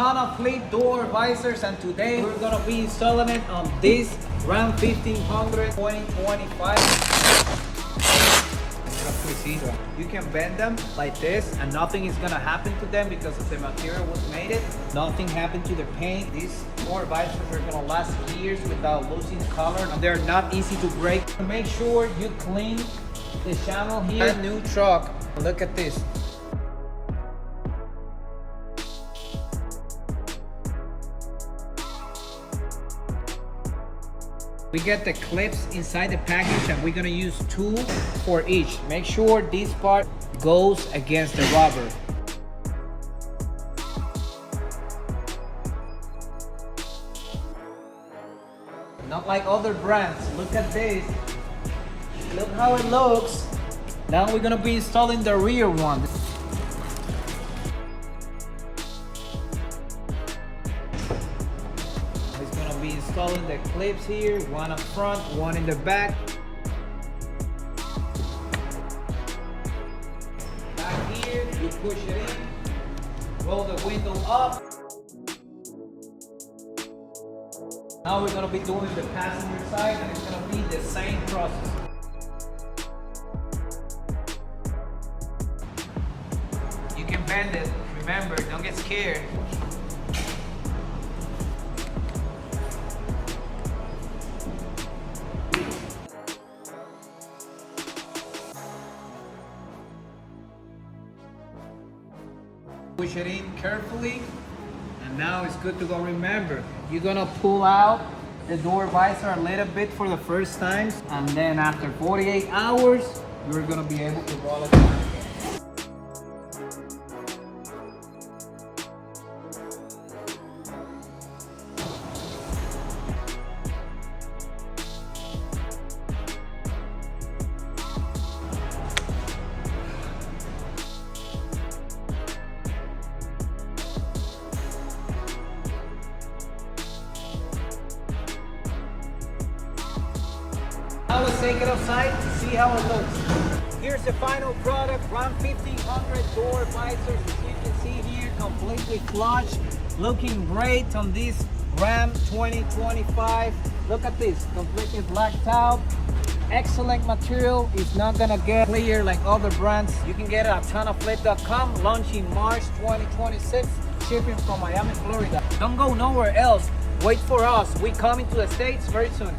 TonnoFlip door visors, and today we're gonna be installing it on this Ram 1500 2025. You can bend them like this and nothing is gonna happen to them because of the material was made it. Nothing happened to the paint. These door visors are gonna last years without losing color, and they're not easy to break. Make sure you clean the channel here. New truck. Look at this. We get the clips inside the package and we're gonna use 2 for each. Make sure this part goes against the rubber. Not like other brands. Look at this. Look how it looks. Now we're gonna be installing the rear one. Be installing the clips here, one up front, one in the back. Back here, you push it in, roll the window up. Now we're gonna be doing the passenger side, and it's gonna be the same process. You can bend it, remember, don't get scared. Push it in carefully, and now it's good to go. Remember, you're gonna pull out the door visor a little bit for the first time, and then after 48 hours, you're gonna be able to roll it down again. Now let's take it outside to see how it looks. Here's the final product, Ram 1500 door visors. As you can see here, completely flush, looking great on this Ram 2025. Look at this, completely blacked out. Excellent material. It's not gonna get clear like other brands. You can get it at TonnoFlip.com, launching March 2026, shipping from Miami, Florida. Don't go nowhere else. Wait for us. We coming to the States very soon.